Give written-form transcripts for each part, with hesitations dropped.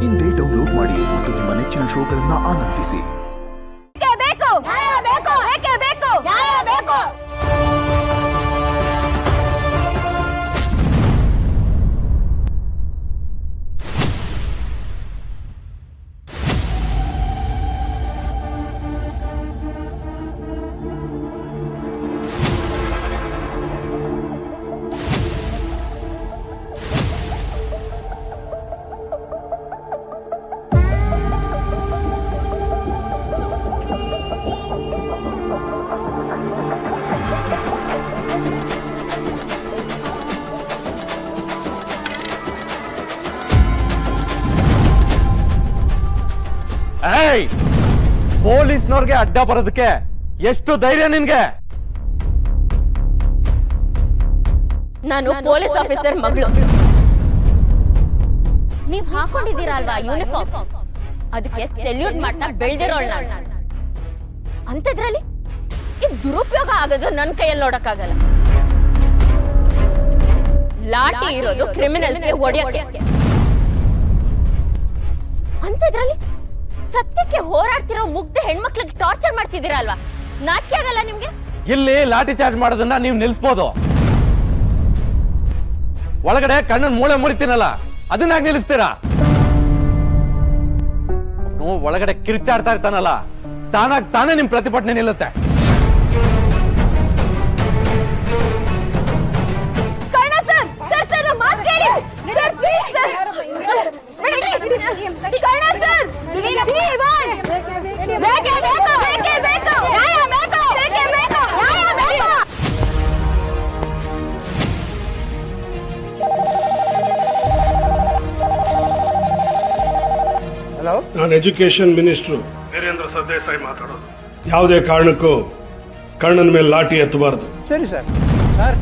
ಇಂದೇ ಡೌನ್ಲೋಡ್ ಮಾಡಿ ಮತ್ತು ನಿಮ್ಮ ನೆಚ್ಚಿನ ಶೋಗಳನ್ನ ಆನಂದಿಸಿ. ಪೊಲೀಸ್ನವ್ರಿಗೆ ಅಡ್ಡ ಬರೋದಕ್ಕೆ ಎಷ್ಟು ಧೈರ್ಯ ನಿನ್ಗೆ? ನಾನು ಪೊಲೀಸ್ ಆಫೀಸರ್ ಮಗಳು. ನೀವ್ ಹಾಕೊಂಡಿದ್ದೀರಾ ಅಲ್ವಾ ಯೂನಿಫಾರ್ಮ್, ಅದಕ್ಕೆ ಸೆಲ್ಯೂಟ್ ಮಾಡ್ತಾ ಬೆಳ್ದಿರೋಳ್ ನಾನು. ಅಂತದ್ರಲ್ಲಿ ಇದು ದುರುಪಯೋಗ ಆಗೋದು ನನ್ನ ಕೈಯಲ್ಲಿ ನೋಡಕ್ಕಾಗಲ್ಲ. ಲಾಠಿ ಇರೋದು ಕ್ರಿಮಿನಲ್ಸ್ಗೆ ಹೊಡೆಯಕ್ಕೆ, ಅಂತದ್ರಲ್ಲಿ ಸತ್ಯಕ್ಕೆ ಹೋರಾಡ್ತಿರೋ ಮುಗ್ಧ ಹೆಣ್ಮಕ್ಳಿಗೆ ಟಾರ್ಚರ್ ಮಾಡ್ತಿದ್ದೀರಾ ಅಲ್ವಾ? ನಾಚಿಕೆ ಆಗಲ್ಲ ನಿಮ್ಗೆ? ಇಲ್ಲಿ ಲಾಠಿ ಚಾರ್ಜ್ ಮಾಡೋದನ್ನ ನೀವು ನಿಲ್ಸ್ಬೋದು, ಒಳಗಡೆ ಕಣ್ಣನ್ ಮೂಳೆ ಮುರಿತೀನಲ್ಲ ಅದನ್ನ ನಿಲ್ಲಿಸ್ತೀರಾ? ಒಳಗಡೆ ಕಿರ್ಚಾಡ್ತಾ ಇರ್ತಾನಲ್ಲ, ತಾನಾಗ್ ತಾನೇ ನಿಮ್ ಪ್ರತಿಭಟನೆ ನಿಲ್ಲುತ್ತೆ. ನಾನು ಎಜುಕೇಶನ್ ಮಿನಿಸ್ಟ್ರು ವೀರೇಂದ್ರ ಸರ್ದೇಸಾಯಿ ಮಾತಾಡೋದು. ಯಾವುದೇ ಕಾರಣಕ್ಕೂ ಕಣ್ಣನ ಮೇಲೆ ಲಾಠಿ ಎತ್ತಬಾರ್ದು. ಸರಿ sir. Sir,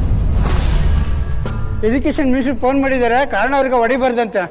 education minister phone ಮಾಡಿದ್ದಾರೆ, ಕಾರಣ ಅವ್ರಿಗೆ ಹೊಡಿಬಾರ್ದಂತೆ.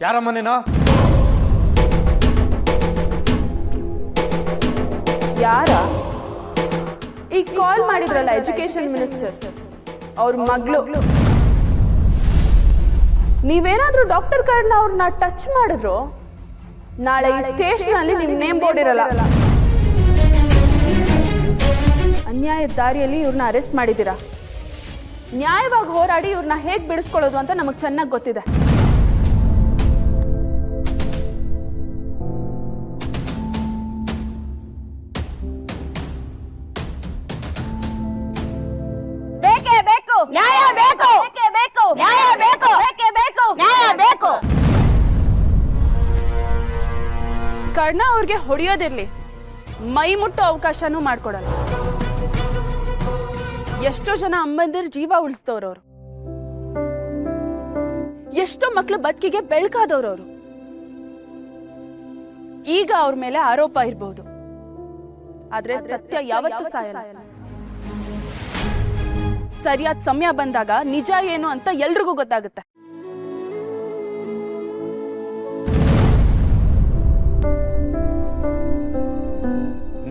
ಯಾರಮ್ಮ ನೀನು? ಯಾರ? ಈಗ ಕಾಲ್ ಮಾಡಿದ್ರಲ್ಲ ಎಜುಕೇಶನ್ ಮಿನಿಸ್ಟರ್, ಅವ್ರ ಮಗಳು. ನೀವೇನಾದ್ರೂ ಡಾಕ್ಟರ್ ಕರ್ಣ ಅವ್ರನ್ನ ಟಚ್ ಮಾಡಿದ್ರು ನಾಳೆ ಈ ಸ್ಟೇಷನ್ ಅಲ್ಲಿ ನಿಮ್ ನೇಮ್ ಬೋರ್ಡ್ ಇರಲ್ಲ. ಅನ್ಯಾಯದ ದಾರಿಯಲ್ಲಿ ಇವ್ರನ್ನ ಅರೆಸ್ಟ್ ಮಾಡಿದ್ದೀರಾ. ನ್ಯಾಯವಾಗಿ ಹೋರಾಡಿ ಇವ್ರನ್ನ ಹೇಗ್ ಬಿಡಿಸ್ಕೊಳ್ಳೋದು ಅಂತ ನಮಗ್ ಚೆನ್ನಾಗಿ ಗೊತ್ತಿದೆ. ನ್ಯಾಯ ಬೇಕು, ನ್ಯಾಯ ಬೇಕು, ನ್ಯಾಯ ಬೇಕು. ಕರ್ಣ ಅವ್ರಿಗೆ ಹೊಡೆಯೋದಿರ್ಲಿ, ಮೈ ಮುಟ್ಟೋ ಅವಕಾಶನೂ ಮಾಡ್ಕೊಡಲ್ಲ. ಎಷ್ಟೋ ಜನ ಅಮ್ಮಂದಿರ ಜೀವ ಉಳಿಸಿದವ್ರವ್ರು, ಎಷ್ಟೋ ಮಕ್ಳು ಬದುಕಿಗೆ ಬೆಳಕಾದವ್ರವ್ರು. ಈಗ ಅವ್ರ ಮೇಲೆ ಆರೋಪ ಇರಬಹುದು, ಆದ್ರೆ ಸತ್ಯ ಯಾವತ್ತೂ ಸಾಯಲ್ಲ. ಸರಿಯಾದ ಸಮಯ ಬಂದಾಗ ನಿಜ ಏನು ಅಂತ ಎಲ್ರಿಗೂ ಗೊತ್ತಾಗುತ್ತೆ.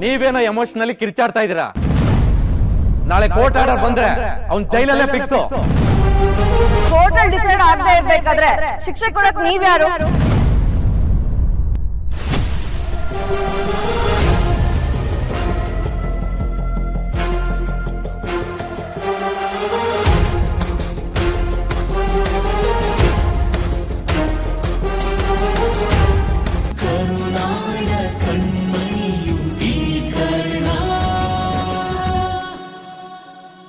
ನೀವೇನೋ ಎಮೋಷನಲಿ ಕಿರ್ಚಾಡ್ತಾ ಇದ್ದೀರಾ. ನಾಳೆ ಕೋರ್ಟ್ ಆರ್ಡರ್ ಬಂದ್ರೆ ಅವ್ನ್ ಜೈಲಲ್ಲೇ ಫಿಕ್ಸ್. ಕೋರ್ಟ್ ಅಲ್ಲಿ ಡಿಸೈಡ್ ಆಗದೆ ಇರ್ಬೇಕಾದ್ರೆ ಶಿಕ್ಷೆ ಕೊಡಕ್ ನೀವ್ಯಾರು?